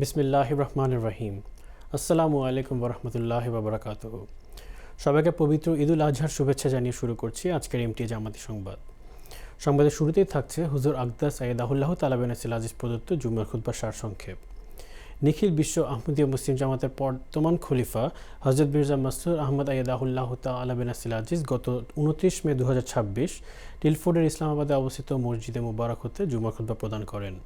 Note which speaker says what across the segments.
Speaker 1: বিসমিল্লাহির রহমানির রহিম। আসসালামু আলাইকুম ওরহমতুল্লাহি ওয়াবারাকাতুহু। সবাইকে পবিত্র ঈদুল আজহার শুভেচ্ছা জানিয়ে শুরু করছি আজকের এমটি জামাতি সংবাদ। সংবাদের শুরুতেই থাকছে হুজুর আকদাস আইয়াদাহুল্লাহ তাআলা বিনাসিল আজিজ প্রদত্ত জুমার খুতবার সারসংক্ষেপ। নিখিল বিশ্ব আহমদীয়া মুসলিম জামাতের বর্তমান খলিফা হযরত মির্জা মাসরুর আহমদ আইয়াদাহুল্লাহ তাআলা বিনাসিল আজিজ গত 29 মে 2026 টিলফোর্ডের ইসলামাবাদে অবস্থিত মসজিদে মুবারক হতে জুমার খুতবা প্রদান করেন।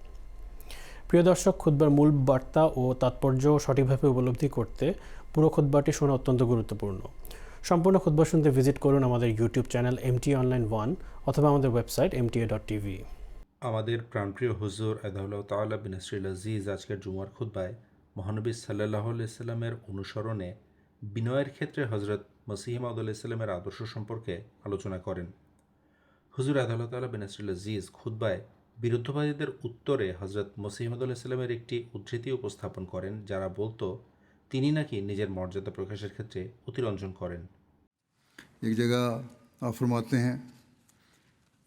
Speaker 1: প্রিয় দর্শক, খুতবার মূল বার্তা ও তাৎপর্য সঠিকভাবে উপলব্ধি করতে পুরো খুতবাটি শোনা অত্যন্ত গুরুত্বপূর্ণ। সম্পূর্ণ খুতবা শুনতে ভিজিট করুন আমাদের ইউটিউব চ্যানেল MTA Online 1 অথবা আমাদের ওয়েবসাইট mta.tv।
Speaker 2: আমাদের প্রাণপ্রিয় হুজুর আদাউল্লাহ তাআলা বিন নাসরিল আজিজ আজকের জুমার খুতবায় মহানবী সাল্লাল্লাহু আলাইহি সাল্লামের অনুসরণে বিনয়ের ক্ষেত্রে হজরত মসিহ মাউদ আলাইহিস সালামের আদর্শ সম্পর্কে আলোচনা করেন। হুজুর আদাউল্লাহ তাআলা বিন নাসরিল আজিজ খুতবায় বিরুদ্ধবাদীদের উত্তরে হজরত মসিহ মাউদ আলাইহিস সালামের একটি উদ্ধৃতি উপস্থাপন করেন, যারা বলতো তিনি নাকি নিজের মর্যাদা প্রকাশের ক্ষেত্রে অতিরঞ্জন করেন।
Speaker 3: एक जगह आप फरमाते हैं,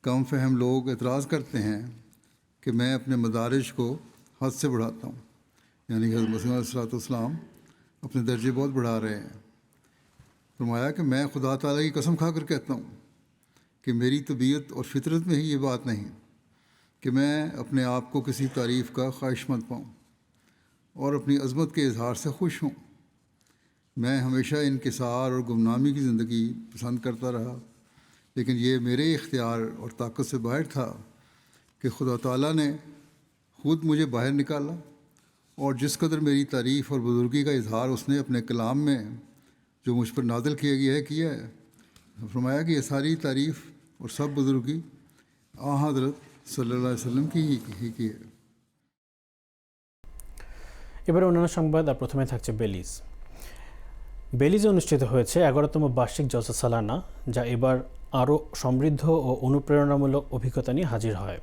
Speaker 3: कम फहम लोग एतराज़ करते हैं कि मैं अपने मदारिज को हद से बढ़ाता हूँ, यानी कि हज़रत मसीह अलैहिस्सलाम अपने दर्जे बहुत बढ़ा रहे हैं। फरमाया कि मैं खुदा ताला की कसम खा कर कहता हूँ कि मेरी तबीयत और फितरत में ही ये बात नहीं कि मैं अपने आप को किसी तारीफ़ का ख्वाहिशमंद पाऊँ और अपनी अज़मत के इजहार से खुश हूँ। मैं हमेशा इनकिसार और गुमनामी की ज़िंदगी पसंद करता रहा, लेकिन ये मेरे इख्तियार और ताकत से बाहर था कि खुदा ताला ने ख़ुद मुझे बाहर निकाला और जिस कदर मेरी तारीफ़ और बुज़ुर्गी का इजहार उसने अपने कलाम में जो मुझ पर नादिल किया है। फरमाया कि ये सारी तारीफ़ और सब बुज़ुर्गी आ हज़रत सल्लल्लाहु अलैहि वसल्लम की है।
Speaker 1: এবারে অন্যান্য সংবাদ। আর প্রথমে থাকছে বেলিজে অনুষ্ঠিত হয়েছে 11তম বার্ষিক জলসা সালানা, যা এবার আরও সমৃদ্ধ ও অনুপ্রেরণামূলক অভিজ্ঞতা নিয়ে হাজির হয়।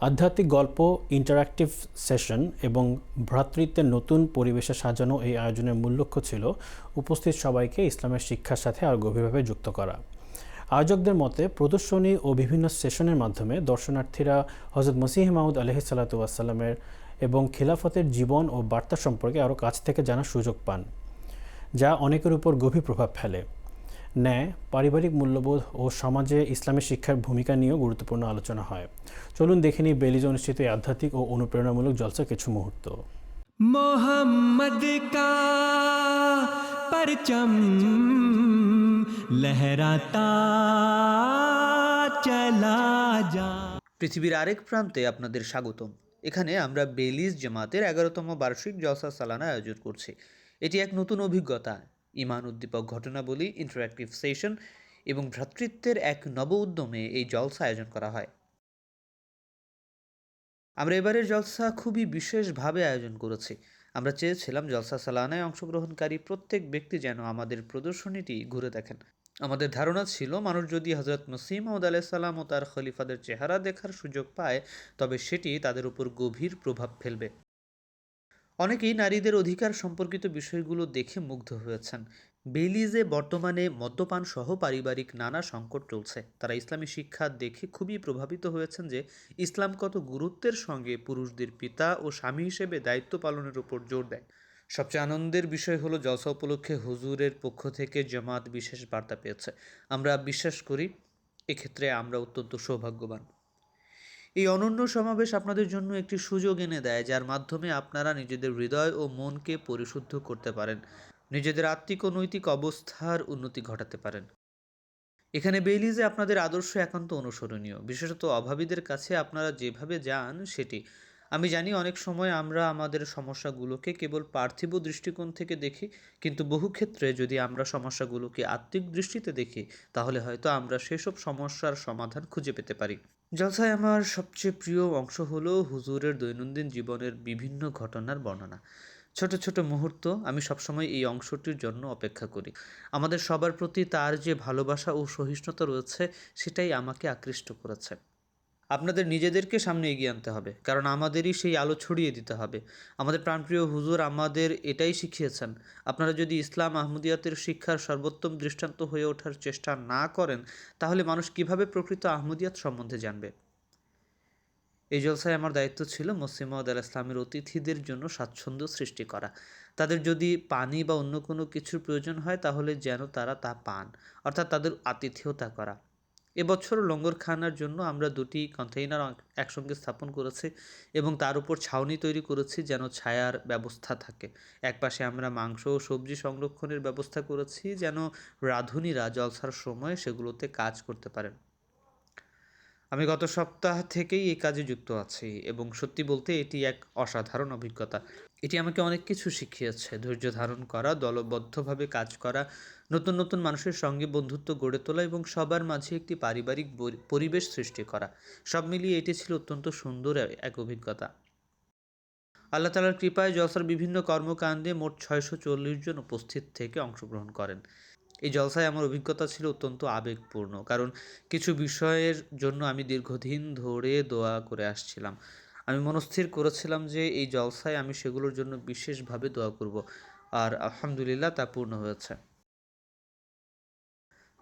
Speaker 1: আধ্যাত্মিক গল্প, ইন্টারঅ্যাক্টিভ সেশন এবং ভ্রাতৃত্বের নতুন পরিবেশে সাজানো এই আয়োজনের মূল লক্ষ্য ছিল উপস্থিত সবাইকে ইসলামের শিক্ষার সাথে আরও গভীরভাবে যুক্ত করা। আয়োজকদের মতে প্রদর্শনী ও বিভিন্ন সেশনের মাধ্যমে দর্শনার্থীরা হযরত মসিহ মাউদ আলাইহিসসালাতু ওয়াসসালামের এবং খিলাফতের জীবন ও বার্তা সম্পর্কে আরও কাছ থেকে জানার সুযোগ পান, যা অনেকের উপর গভীর প্রভাব ফেলে। ন্যায়, পারিবারিক মূল্যবোধ ও সমাজে ইসলামের শিক্ষার ভূমিকা নিয়েও গুরুত্বপূর্ণ আলোচনা হয়। চলুন দেখে নিই বেলিজে অনুষ্ঠিত এই আধ্যাত্মিক ও অনুপ্রেরণামূলক জলসার কিছু মুহূর্ত।
Speaker 4: मोहम्मद का परचम लहराता चला जा।
Speaker 5: পৃথিবীর আরেক প্রান্তে আপনাদের স্বাগতম। এখানে আমরা বেলিজ জামাতের 11তম বার্ষিক জলসা সালানা আয়োজন করছি। এটি এক নতুন অভিজ্ঞতা, ঈমান উদ্দীপক ঘটনাবলী, ইন্টারঅ্যাক্টিভ সেশন এবং ভ্রাতৃত্বের এক নব উদ্যমে এই জলসা আয়োজন করা হয়। আমরা এবারের জলসা খুবই বিশেষভাবে আয়োজন করেছি। আমরা চেয়েছিলাম জলসা সালানায় অংশগ্রহণকারী প্রত্যেক ব্যক্তি যেন আমাদের প্রদর্শনীটি ঘুরে দেখেন। আমাদের ধারণা ছিল, মানুষ যদি হযরত মসিহ মাউদ আলাইহিস সালাম ও তার খলিফাদের চেহারা দেখার সুযোগ পায়, তবে সেটি তাদের উপর গভীর প্রভাব ফেলবে। অনেকেই নারীদের অধিকার সম্পর্কিত বিষয়গুলো দেখে মুগ্ধ হয়েছেন। বেলিজে বর্তমানে মদ্যপান সহ পারিবারিক নানা সংকট চলছে। তারা ইসলামী শিক্ষা দেখে খুবই প্রভাবিত হয়েছেন যে ইসলাম কত গুরুত্বের সঙ্গে পুরুষদের পিতা ও স্বামী হিসেবে দায়িত্ব পালনের উপর জোর দেয়। সবচেয়ে আনন্দের বিষয় হলো, জলসা উপলক্ষে হুজুরের পক্ষ থেকে জামাত বিশেষ বার্তা পেয়েছে। আমরা বিশ্বাস করি এক্ষেত্রে আমরা অত্যন্ত সৌভাগ্যবান। এই অনন্য সমাবেশ আপনাদের জন্য একটি সুযোগ এনে দেয়, যার মাধ্যমে আপনারা নিজেদের হৃদয় ও মনকে পরিশুদ্ধ করতে পারেন, নিজেদের আত্মিক ও নৈতিক অবস্থার উন্নতি ঘটাতে পারেন। এখানে বেলিজে আপনাদের আদর্শ একান্ত অনুসরণীয়, বিশেষত অভাবীদের কাছে আপনারা যেভাবে যান সেটি। আমি জানি অনেক সময় আমরা আমাদের সমস্যাগুলোকে কেবল পার্থিব দৃষ্টিকোণ থেকে দেখি, কিন্তু বহু ক্ষেত্রে যদি আমরা সমস্যাগুলোকে আত্মিক দৃষ্টিতে দেখি, তাহলে হয়তো আমরা সেসব সমস্যার সমাধান খুঁজে পেতে পারি। জলসায় আমার সবচেয়ে প্রিয় অংশ হলো হুজুরের দৈনন্দিন জীবনের বিভিন্ন ঘটনার বর্ণনা। ছোট ছোট মুহূর্ত। আমি সবসময় এই অংশটির জন্য অপেক্ষা করি। আমাদের সবার প্রতি তার যে ভালোবাসা ও সহিষ্ণুতা রয়েছে, সেটাই আমাকে আকৃষ্ট করেছে। আপনাদের নিজেদেরকে সামনে এগিয়ে আনতে হবে, কারণ আমাদেরই সেই আলো ছড়িয়ে দিতে হবে। আমাদের প্রাণপ্রিয় হুজুর আমাদের এটাই শিখিয়েছেন। আপনারা যদি ইসলাম আহমদিয়াতের শিক্ষার সর্বোত্তম দৃষ্টান্ত হয়ে ওঠার চেষ্টা না করেন, তাহলে মানুষ কিভাবে প্রকৃত আহমদিয়াত সম্বন্ধে জানবে? এই জলসায় আমার দায়িত্ব ছিল মসিহ মাউদ আল ইসলামের অতিথিদের জন্য স্বাচ্ছন্দ্য সৃষ্টি করা। তাদের যদি পানি বা অন্য কোনো কিছুর প্রয়োজন হয় তাহলে যেন তারা তা পান, অর্থাৎ তাদের আতিথেয়তা করা। এবছর লঙ্গরখানার জন্য আমরা 2টি কন্টেইনার একসঙ্গে স্থাপন করেছি এবং তার উপর ছাউনি তৈরি করেছি যেন ছায়ার ব্যবস্থা থাকে। একপাশে আমরা মাংস ও সবজি সংরক্ষণের ব্যবস্থা করেছি যেন রাঁধুনিরা জলসার সময় সেগুলোতে কাজ করতে পারেন। আমি গত সপ্তাহ থেকেই এই কাজে যুক্ত আছি এবং সত্যি বলতে এটি এক অসাধারণ অভিজ্ঞতা। এটি আমাকে অনেক কিছু শিখিয়েছে: ধৈর্য ধারণ করা, দলবদ্ধভাবে কাজ করা, নতুন নতুন মানুষের সঙ্গে বন্ধুত্ব গড়ে তোলা এবং সবার মাঝে একটি পারিবারিক পরিবেশ সৃষ্টি করা। সব মিলিয়ে এটি ছিল অত্যন্ত সুন্দর এক অভিজ্ঞতা। আল্লাহ তাআলার কৃপায় জলসার বিভিন্ন কর্মকাণ্ডে মোট 640 জন উপস্থিত থেকে অংশগ্রহণ করেন। এই জলসায় আমার অভিজ্ঞতা ছিল অত্যন্ত আবেগপূর্ণ, কারণ কিছু বিষয়ের জন্য আমি দীর্ঘদিন ধরে দোয়া করে আসছিলাম। আমি মনস্থির করেছিলাম যে এই জলসায় আমি সেগুলোর জন্য বিশেষভাবে দোয়া করব, আর আলহামদুলিল্লাহ তা পূর্ণ হয়েছে।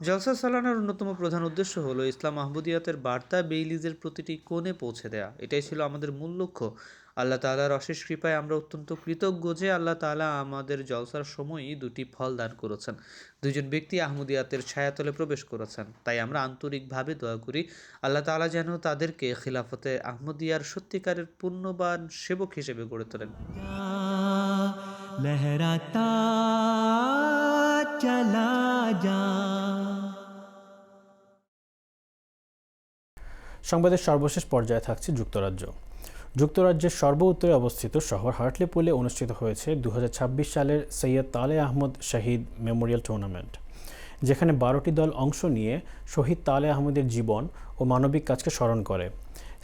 Speaker 5: জলসা সালানার অন্যতম প্রধান উদ্দেশ্য হলো ইসলাম মাহমুদিয়াতের বার্তা বেইলিজের প্রতিটি কোণে পৌঁছে দেয়া। এটাই ছিল আমাদের মূল লক্ষ্য। আল্লাহ তাআলার অশেষ কৃপায় আমরা অত্যন্ত কৃতজ্ঞ যে আল্লাহ তাআলা আমাদের জলসার সময়ই 2টি ফল দান করেছেন। 2জন ব্যক্তি আহমদিয়াতের ছায়াতলে প্রবেশ করেছেন। তাই আমরা আন্তরিকভাবে দোয়া করি আল্লাহ তাআলা যেন তাদেরকে খিলাফতে আহমদিয়ার সত্যিকারের পুণ্যবান সেবক হিসেবে গড়ে তোলেন।
Speaker 4: लहराता चला जा।
Speaker 1: সংবাদের সর্বশেষ পর্যায়ে থাকছে যুক্তরাজ্য। যুক্তরাজ্যের সর্ব উত্তরে অবস্থিত শহর হার্টলেপুলে অনুষ্ঠিত হয়েছে 2026 সালের সৈয়দ তালে আহমদ শহীদ মেমোরিয়াল টুর্নামেন্ট, যেখানে 12টি দল অংশ নিয়ে শহীদ তালে আহমদের জীবন ও মানবিক কাজকে স্মরণ করে।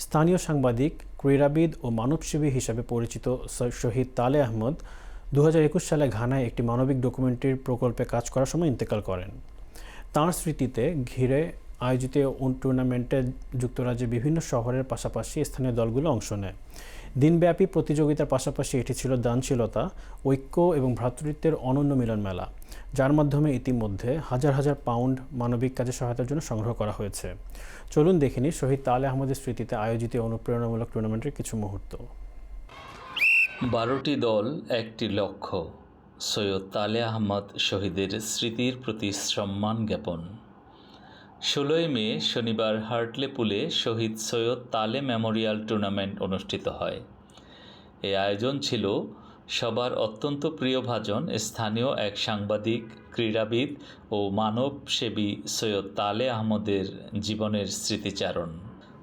Speaker 1: স্থানীয় সাংবাদিক, ক্রীড়াবিদ ও মানবসেবী হিসাবে পরিচিত শহীদ তালে আহমদ 2021 সালে ঘানায় একটি মানবিক ডকুমেন্টারি প্রকল্পে কাজ করার সময় ইন্তেকাল করেন। তাঁর স্মৃতিতে ঘিরে আয়োজিত টুর্নামেন্টে যুক্তরাজ্যের বিভিন্ন শহরের পাশাপাশি স্থানীয় দলগুলো অংশ নেয়। দিনব্যাপী প্রতিযোগিতার পাশাপাশি এটি ছিল দানশীলতা, ঐক্য এবং ভ্রাতৃত্বের অনন্য মিলন মেলা, যার মাধ্যমে ইতিমধ্যে হাজার হাজার পাউন্ড মানবিক কাজে সহায়তার জন্য সংগ্রহ করা হয়েছে। চলুন দেখে নিই শহীদ তালে আহমদের স্মৃতিতে আয়োজিত অনুপ্রেরণামূলক টুর্নামেন্টের কিছু মুহূর্ত।
Speaker 6: 12টি দল, একটি লক্ষ্য, সৈয়দ তালে আহমদ শহীদের স্মৃতির প্রতি সম্মান জ্ঞাপন। 16 মে শনিবার হার্টলেপুলে শহীদ সৈয়দ তালে মেমোরিয়াল টুর্নামেন্ট অনুষ্ঠিত হয়। এই আয়োজন ছিল সবার অত্যন্ত প্রিয়ভাজন স্থানীয় এক সাংবাদিক, ক্রীড়াবিদ ও মানবসেবী সৈয়দ তালে আহমদের জীবনের স্মৃতিচারণ।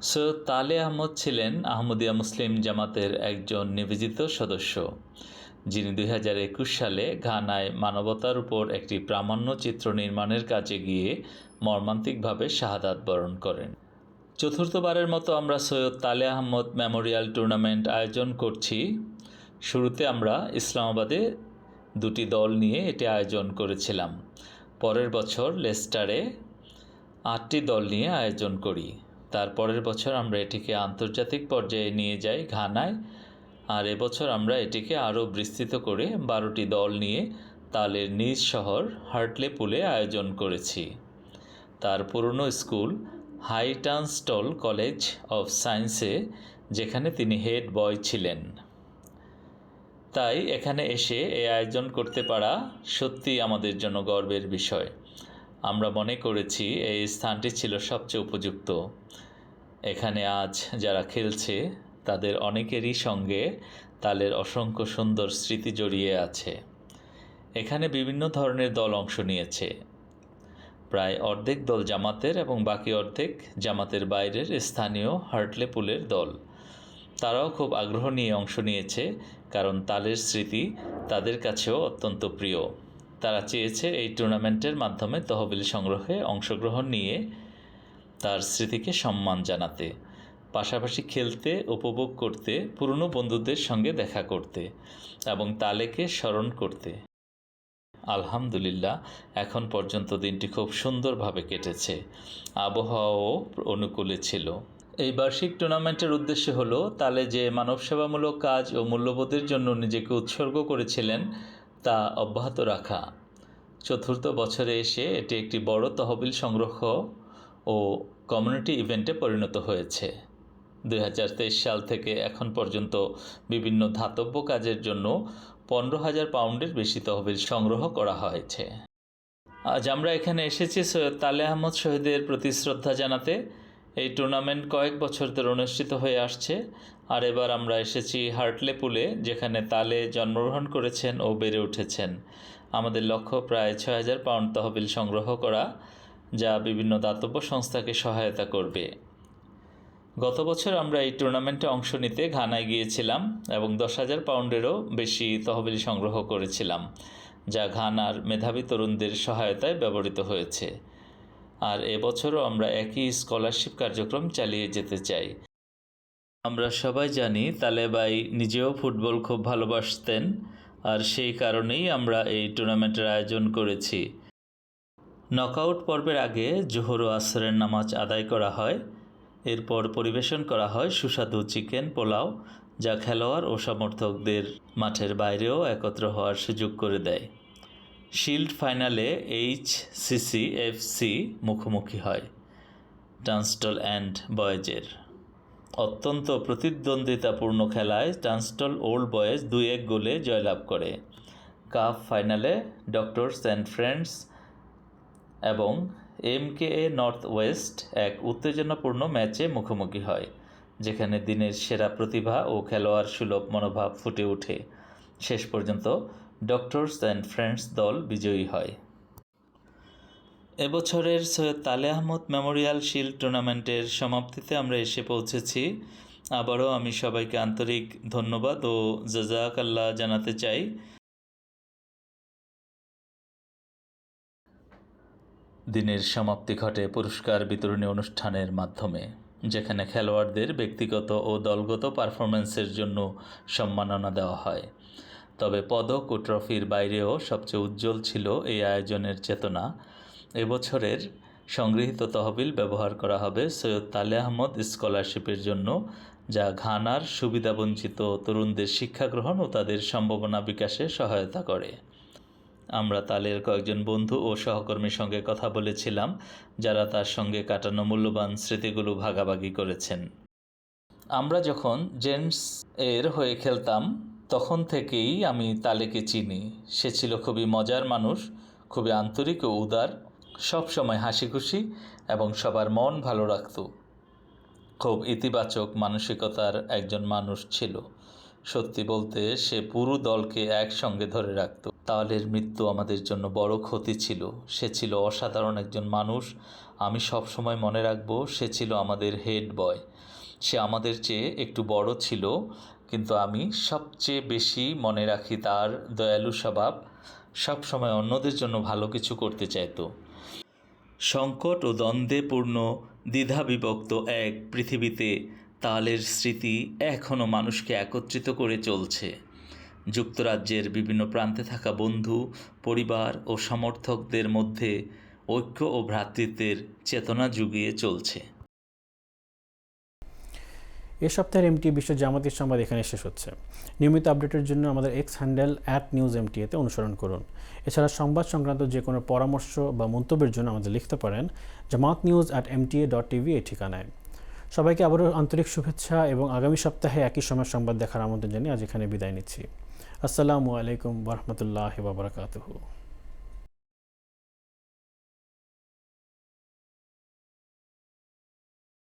Speaker 6: সৈয়দ তালে আহমদ ছিলেন আহমদিয়া মুসলিম জামাতের একজন নিবেদিত সদস্য, যিনি 2021 সালে ঘানায় মানবতার উপর একটি প্রামাণ্য চিত্র নির্মাণের কাজে গিয়ে মর্মান্তিকভাবে শাহাদাত বরণ করেন। চতুর্থবারের মতো আমরা সৈয়দ তালে আহমদ মেমোরিয়াল টুর্নামেন্ট আয়োজন করছি। শুরুতে আমরা ইসলামাবাদে 2টি দল নিয়ে এটি আয়োজন করেছিলাম। পরের বছর লেস্টারে 8টি দল নিয়ে আয়োজন করি। তারপরের বছর আমরা এটিকে আন্তর্জাতিক পর্যায়ে নিয়ে যাই ঘানায়, আর এবছর আমরা এটিকে আরও বিস্তৃত করে 12টি দল নিয়ে তালের নিজ শহর হার্টলেপুলে আয়োজন করেছি। তার পুরনো স্কুল হাইটানস্টল কলেজ অফ সায়েন্সে, যেখানে তিনি হেড বয় ছিলেন। তাই এখানে এসে এই আয়োজন করতে পারা সত্যিই আমাদের জন্য গর্বের বিষয়। আমরা মনে করেছি এই স্থানটি ছিল সবচেয়ে উপযুক্ত। এখানে আজ যারা খেলছে তাদের অনেকেরই সঙ্গে তালের অসংখ্য সুন্দর স্মৃতি জড়িয়ে আছে। এখানে বিভিন্ন ধরনের দল অংশ নিয়েছে। প্রায় অর্ধেক দল জামাতের এবং বাকি অর্ধেক জামাতের বাইরের স্থানীয় হার্টলেপুলের দল। তারাও খুব আগ্রহ নিয়ে অংশ নিয়েছে, কারণ তালের স্মৃতি তাদের কাছেও অত্যন্ত প্রিয়। তারা চেয়েছে এই টুর্নামেন্টের মাধ্যমে তহবিল সংগ্রহে অংশগ্রহণ নিয়ে তার স্মৃতিকে সম্মান জানাতে, পাশাপাশি খেলতে, উপভোগ করতে, পুরনো বন্ধুদের সঙ্গে দেখা করতে এবং তালেকে স্মরণ করতে। আলহামদুলিল্লাহ, এখন পর্যন্ত দিনটি খুব সুন্দরভাবে কেটেছে। আবহাওয়াও অনুকূলে ছিল। এই বার্ষিক টুর্নামেন্টের উদ্দেশ্য হলো তালে যে মানবসেবামূলক কাজ ও মূল্যবোধের জন্য নিজেকে উৎসর্গ করেছিলেন তা অব্যাহত রাখা। চতুর্থ বছরে এসে এটি একটি বড় তহবিল সংগ্রহ ও কমিউনিটি ইভেন্টে পরিণত হয়েছে। 2023 সাল থেকে এখন পর্যন্ত বিভিন্ন ধাতব্য কাজের জন্য 15,000 পাউন্ডের বেশি তহবিল সংগ্রহ করা হয়েছে। আজ আমরা এখানে এসেছি সৈয়দ তালে আহমদ শহীদের প্রতি শ্রদ্ধা জানাতে। এই টুর্নামেন্ট কয়েক বছর ধরে অনুষ্ঠিত হয়ে আসছে, আর এবার আমরা এসেছি হার্টলে পুলে, যেখানে তালে জন্মগ্রহণ করেছেন ও বেড়ে উঠেছেন। আমাদের লক্ষ্য প্রায় 6,000 পাউন্ড তহবিল সংগ্রহ করা, যা বিভিন্ন দাতব্য সংস্থাকে সহায়তা করবে। গত বছর আমরা এই টুর্নামেন্টে অংশ নিতে ঘানায় গিয়েছিলাম এবং 10,000 পাউন্ডেরও বেশি তহবিল সংগ্রহ করেছিলাম, যা ঘানার মেধাবী তরুণদের সহায়তায় ব্যবহৃত হয়েছে। আর এবছরও আমরা একই স্কলারশিপ কার্যক্রম চালিয়ে যেতে চাই। আমরা সবাই জানি তালেবাই নিজেও ফুটবল খুব ভালোবাসতেন, আর সেই কারণেই আমরা এই টুর্নামেন্টের আয়োজন করেছি। নকআউট পর্বের আগে জোহর ও আসরের নামাজ আদায় করা হয়। এরপর পরিবেশন করা হয় সুস্বাদু চিকেন পোলাও, যা খেলোয়াড় ও সমর্থকদের মাঠের বাইরেও একত্র হওয়ার সুযোগ করে দেয়। শিল্ড ফাইনালে HCCFC মুখোমুখি হয় টানস্টল অ্যান্ড বয়েজের। অত্যন্ত প্রতিদ্বন্দ্বিতাপূর্ণ খেলায় টানস্টল ওল্ড বয়েজ 2-1 গোলে জয়লাভ করে। কাপ ফাইনালে ডক্টরস অ্যান্ড ফ্রেন্ডস এবং MKA নর্থ ওয়েস্ট এক উত্তেজনাপূর্ণ ম্যাচে মুখোমুখি হয়, যেখানে দিনের সেরা প্রতিভা ও খেলোয়াড় সুলভ মনোভাব ফুটে ওঠে। শেষ পর্যন্ত ডক্টরস অ্যান্ড ফ্রেন্ডস দল বিজয়ী হয়। এবছরের সৈয়দ তালে আহমদ মেমোরিয়াল শিল্ড টুর্নামেন্টের সমাপ্তিতে আমরা এসে পৌঁছেছি। আবারও আমি সবাইকে আন্তরিক ধন্যবাদ ও জাযাকাল্লাহ জানাতে চাই। দিনের সমাপ্তি ঘটে পুরস্কার বিতরণী অনুষ্ঠানের মাধ্যমে, যেখানে খেলোয়াড়দের ব্যক্তিগত ও দলগত পারফরম্যান্সের জন্য সম্মাননা দেওয়া হয়। তবে পদক ও ট্রফির বাইরেও সবচেয়ে উজ্জ্বল ছিল এই আয়োজনের চেতনা। এবছরের সংগৃহীত তহবিল ব্যবহার করা হবে সৈয়দ তালে আহমদ স্কলারশিপের জন্য, যা ঘানার সুবিধাবঞ্চিত তরুণদের শিক্ষা গ্রহণ ও তাদের সম্ভাবনা বিকাশে সহায়তা করে। আমরা তালের কয়েকজন বন্ধু ও সহকর্মীর সঙ্গে কথা বলেছিলাম, যারা তার সঙ্গে কাটানো মূল্যবান স্মৃতিগুলো ভাগাভাগি করেছেন। আমরা যখন জেন্টস এর হয়ে খেলতাম তখন থেকেই আমি তালেকে চিনি। সে ছিল খুবই মজার মানুষ, খুবই আন্তরিক ও উদার, সব সময় হাসি খুশি এবং সবার মন ভালো রাখত। খুব ইতিবাচক মানসিকতার একজন মানুষ ছিল। সত্যি বলতে সে পুরো দলকে একসঙ্গে ধরে রাখত। তালের মৃত্যু আমাদের জন্য বড় ক্ষতি ছিল। সে ছিল অসাধারণ একজন মানুষ। আমি সব সময় মনে রাখব, সে ছিল আমাদের হেড বয়। সে আমাদের চেয়ে একটু বড় ছিল, কিন্তু আমি সবচেয়ে বেশি মনে রাখি তার দয়ালু স্বভাব। সব সময় অন্যদের জন্য ভালো কিছু করতে চাইতো। সংকট ও দ্বন্দ্বে পূর্ণ দ্বিধাবিভক্ত এক পৃথিবীতে তালের স্মৃতি এখনও মানুষকে একত্রিত করে চলছে। যুক্তরাজ্যের বিভিন্ন প্রান্তে থাকা বন্ধু, পরিবার ও সমর্থকদের মধ্যে ঐক্য ও ভ্রাতৃত্বের চেতনা জুগিয়ে চলছে।
Speaker 1: এ সপ্তাহের এমটি বিশ্ব জামাতের সংবাদ এখানে শেষ হচ্ছে। নিয়মিত আপডেটের জন্য আমাদের এক্স হ্যান্ডেল @newsmta-তে অনুসরণ করুন। এছাড়া সংবাদ সংক্রান্ত যে কোনো পরামর্শ বা মন্তব্যের জন্য আমাদের লিখতে পারেন jamaatnews@mta.tv এই ঠিকানায়। সবাইকে আবারও আন্তরিক শুভেচ্ছা এবং আগামী সপ্তাহে একই সময় সংবাদ দেখার আমন্ত্রণ জানিয়ে আজ এখানে বিদায় নিচ্ছি। আসসালামু আলাইকুম ওয়া রাহমাতুল্লাহি ওয়া বারাকাতুহু।